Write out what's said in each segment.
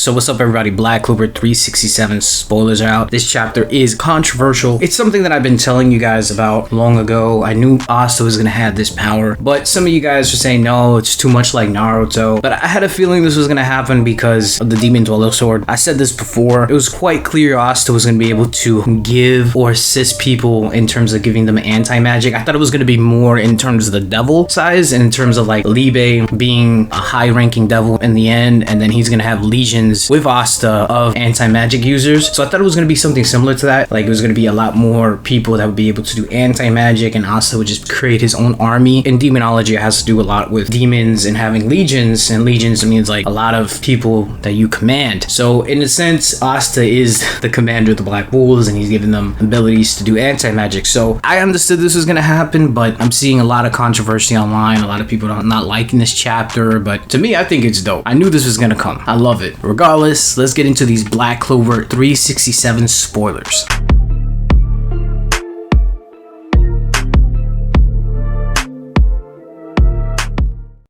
So what's up everybody, Black Clover 367 spoilers are out. This chapter is controversial. It's something that I've been telling you guys about long ago. I knew Asta was gonna have this power, but some of you guys were saying no, it's too much like Naruto. But I had a feeling this was gonna happen because of the demon dweller sword. I said this before, it was quite clear Asta was gonna be able to give or assist people in terms of giving them anti-magic. I thought it was gonna be more in terms of the devil size and in terms of like 𝙬𝚑 being a high-ranking devil in the end, and then he's gonna have legions with Asta of anti-magic users. So I thought it was going to be something similar to that. Like it was going to be a lot more people that would be able to do anti-magic, and Asta would just create his own army. In demonology, it has to do a lot with demons and having legions, and legions means like a lot of people that you command. So in a sense, Asta is the commander of the Black Bulls, and he's giving them abilities to do anti-magic. So I understood this was going to happen, but I'm seeing a lot of controversy online. A lot of people not liking this chapter, but to me, I think it's dope. I knew this was going to come. I love it. Regardless, let's get into these Black Clover 367 spoilers.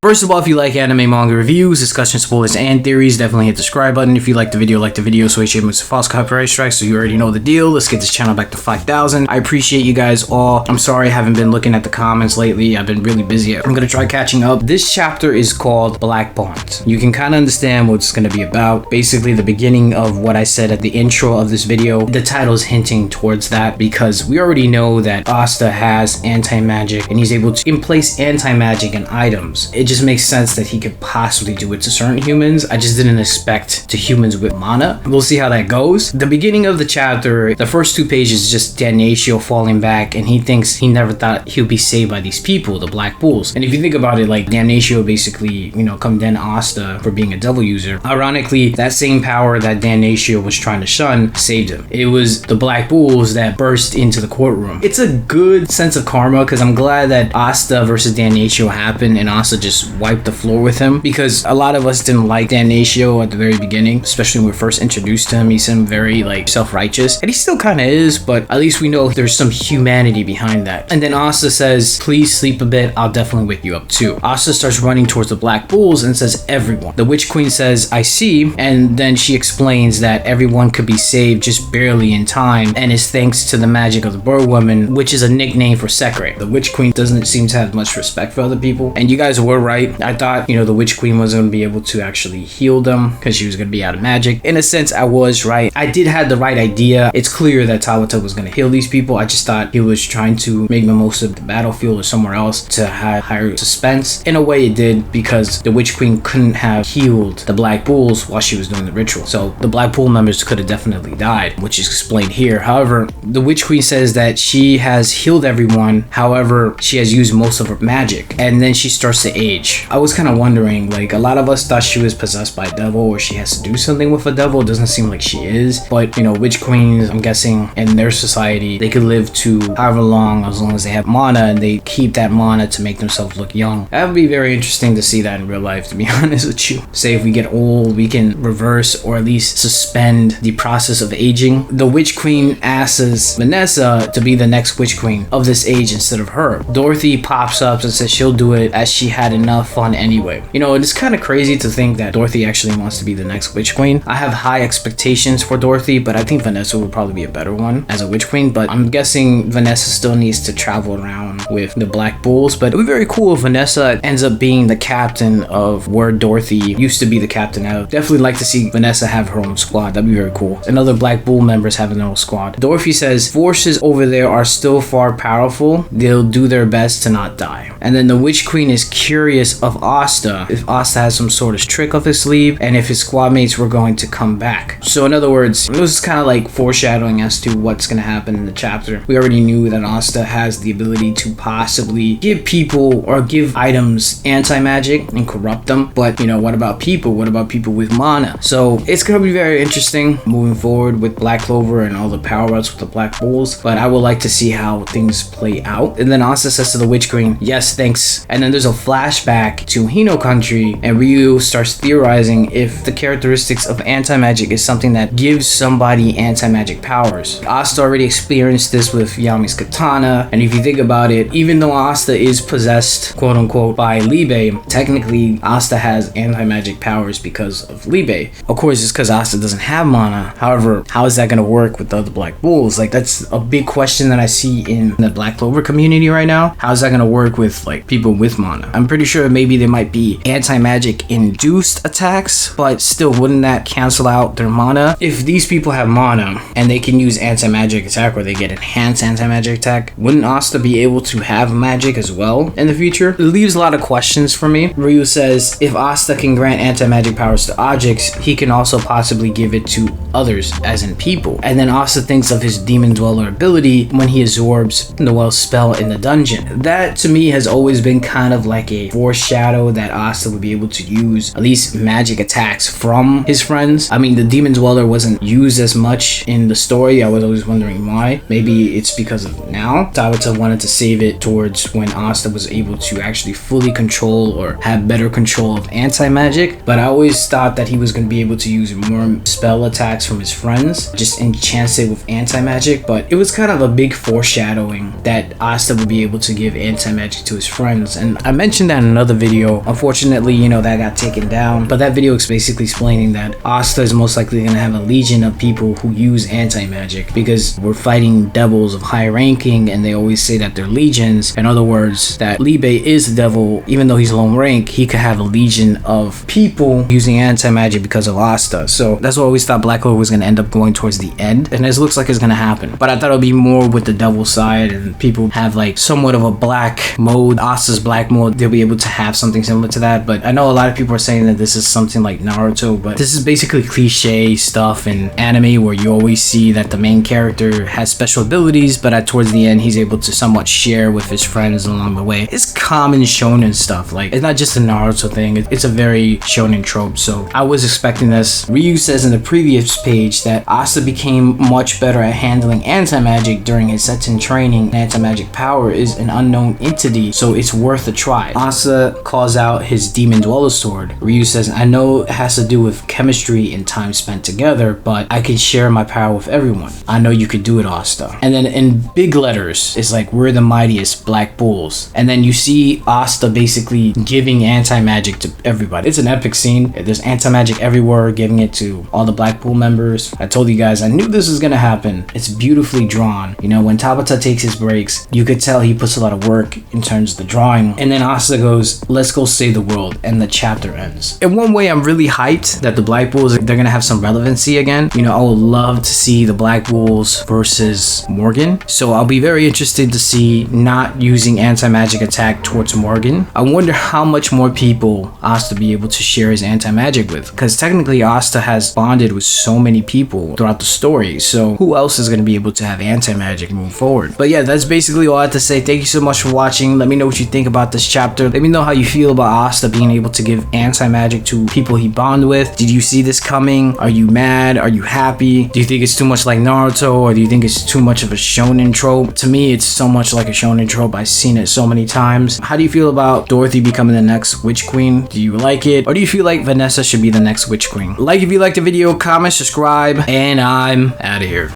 First of all, if you like anime, manga reviews, discussion, spoilers, and theories, definitely hit the subscribe button. If you like the video, so HM with false copyright strikes, so you already know the deal. Let's get this channel back to 5,000. I appreciate you guys all. I'm sorry I haven't been looking at the comments lately. I've been really busy. I'm gonna try catching up. This chapter is called Black Bonds. You can kind of understand what it's gonna be about. Basically, the beginning of what I said at the intro of this video, the title is hinting towards that because we already know that Asta has anti-magic and he's able to place anti-magic in items. It just makes sense that he could possibly do it to certain humans. I just didn't expect to humans with mana. We'll see how that goes. The beginning of the chapter, the first 2 pages is just 𝙲𝚘𝚙𝚎 falling back, and he thinks he never thought he'll be saved by these people, the Black Bulls. And if you think about it, like 𝙲𝚘𝚙𝚎 basically, condemned Asta for being a devil user. Ironically, that same power that 𝙲𝚘𝚙𝚎 was trying to shun saved him. It was the Black Bulls that burst into the courtroom. It's a good sense of karma because I'm glad that Asta versus 𝙲𝚘𝚙𝚎 happened and Asta just wiped the floor with him, because a lot of us didn't like 𝙲𝚘𝚎 at the very beginning, especially when we were first introduced to him. He seemed very like self-righteous, and he still kind of is, but at least we know there's some humanity behind that. And then Asta says, please sleep a bit, I'll definitely wake you up too. Asta starts running towards the Black Bulls and says everyone. The Witch Queen says, I see, and then she explains that everyone could be saved just barely in time, and is thanks to the magic of the bird woman, which is a nickname for 𝚑𝚑𝚑. The Witch Queen doesn't seem to have much respect for other people, and you guys were right. I thought, the Witch Queen wasn't going to be able to actually heal them because she was going to be out of magic. In a sense, I was right. I did have the right idea. It's clear that 𝚑𝚑𝚪 was going to heal these people. I just thought he was trying to make the most of the battlefield or somewhere else to have higher suspense. In a way, it did, because the Witch Queen couldn't have healed the Black Bulls while she was doing the ritual. So the Black Bull members could have definitely died, which is explained here. However, the Witch Queen says that she has healed everyone. However, she has used most of her magic, and then she starts to age. I was kind of wondering, like, a lot of us thought she was possessed by a devil or she has to do something with a devil. It doesn't seem like she is, but Witch Queens, I'm guessing in their society, they could live to however long as they have mana, and they keep that mana to make themselves look young. That would be very interesting to see that in real life, to be honest with you. Say if we get old, we can reverse or at least suspend the process of aging. The Witch Queen asks Vanessa to be the next Witch Queen of this age instead of her. Dorothy pops up and says she'll do it as she had enough fun anyway. It's kind of crazy to think that Dorothy actually wants to be the next Witch Queen. I have high expectations for Dorothy, but I think Vanessa would probably be a better one as a Witch Queen. But I'm guessing Vanessa still needs to travel around with the Black Bulls. But it would be very cool if Vanessa ends up being the captain of where Dorothy used to be the captain. I would definitely like to see Vanessa have her own squad. That'd be very cool. And other Black Bull members having their own squad. Dorothy says forces over there are still far powerful. They'll do their best to not die. And then the Witch Queen is curious of Asta, if Asta has some sort of trick up his sleeve, and if his squad mates were going to come back. So in other words, it was kind of like foreshadowing as to what's going to happen in the chapter. We already knew that Asta has the ability to possibly give people or give items anti-magic and corrupt them. But what about people? What about people with mana? So it's going to be very interesting moving forward with Black Clover and all the power-ups with the Black Bulls. But I would like to see how things play out. And then Asta says to the Witch Queen, yes, thanks. And then there's a flashback flashback to Hino country, and Ryu starts theorizing if the characteristics of anti-magic is something that gives somebody anti-magic powers. Asta already experienced this with Yami's katana, and if you think about it, even though Asta is possessed quote-unquote by 𝙬𝚑𝚑𝚗, technically Asta has anti-magic powers because of 𝙬𝚑𝚑𝚗. Of course, it's because Asta doesn't have mana. However, how is that going to work with the other Black Bulls? Like, that's a big question that I see in the Black Clover community right now. How is that going to work with like people with mana? I'm pretty sure maybe there might be anti-magic induced attacks, but still, wouldn't that cancel out their mana? If these people have mana and they can use anti-magic attack, or they get enhanced anti-magic attack, wouldn't Asta be able to have magic as well in the future? It leaves a lot of questions for me. Ryu says if Asta can grant anti-magic powers to objects, he can also possibly give it to others, as in people. And then Asta thinks of his Demon Dweller ability when he absorbs Noel's spell in the dungeon. That to me has always been kind of like a foreshadow that Asta would be able to use at least magic attacks from his friends. I mean, the Demon Dweller wasn't used as much in the story. I was always wondering why. Maybe it's because of now 𝚲𝚘𝚏 wanted to save it towards when Asta was able to actually fully control or have better control of anti-magic. But I always thought that he was going to be able to use more spell attacks from his friends, just enchant it with anti-magic. But it was kind of a big foreshadowing that Asta would be able to give anti-magic to his friends. And I mentioned that in another video. Unfortunately, you know, that got taken down. But that video is basically explaining that Asta is most likely going to have a legion of people who use anti-magic, because we're fighting devils of high ranking and they always say that they're legions. In other words, that 𝙬𝚑𝚗𝚗 is the devil. Even though he's low rank, he could have a legion of people using anti-magic because of Asta. So that's what I always thought Black Clover was going to end up going towards the end, and this looks like it's going to happen. But I thought it would be more with the devil side, and people have like somewhat of a black mode, Asta's black mode. They'll be able to have something similar to that. But I know a lot of people are saying that this is something like Naruto, but this is basically cliche stuff in anime where you always see that the main character has special abilities, but towards the end he's able to somewhat share with his friends along the way. It's common shonen stuff. Like, it's not just a Naruto thing, it's a very shonen trope. So I was expecting this. Ryu says in the previous page that Asta became much better at handling anti-magic during his 𝚲𝚘𝚏𝚗 training. Anti-magic power is an unknown entity, so it's worth a try. Asta calls out his Demon Dweller sword. Ryu says, I know it has to do with chemistry and time spent together, but I can share my power with everyone. I know you could do it, Asta. And then in big letters, it's like, we're the mightiest Black Bulls. And then you see Asta basically giving anti-magic to everybody. It's an epic scene. There's anti-magic everywhere, giving it to all the Black Bull members. I told you guys, I knew this was gonna happen. It's beautifully drawn. You know, when 𝚲𝚘𝚏𝚗 takes his breaks, you could tell he puts a lot of work in terms of the drawing. And then Asta goes, let's go save the world, and the chapter ends. In one way, I'm really hyped that the Black Bulls, they're gonna have some relevancy again. You know, I would love to see the Black Bulls versus Morgan. So I'll be very interested to see not using anti-magic attack towards Morgan. I wonder how much more people Asta be able to share his anti-magic with, because technically Asta has bonded with so many people throughout the story. So who else is going to be able to have anti-magic moving forward? But yeah, that's basically all I have to say. Thank you so much for watching. Let me know what you think about this chapter. Let me know how you feel about Asta being able to give anti-magic to people he bond with. Did you see this coming? Are you mad? Are you happy? Do you think it's too much like Naruto, or do you think it's too much of a shonen trope? To me, it's so much like a shonen trope. I've seen it so many times. How do you feel about Dorothy becoming the next Witch Queen? Do you like it? Or do you feel like Vanessa should be the next Witch Queen? Like if you liked the video, comment, subscribe, and I'm out of here.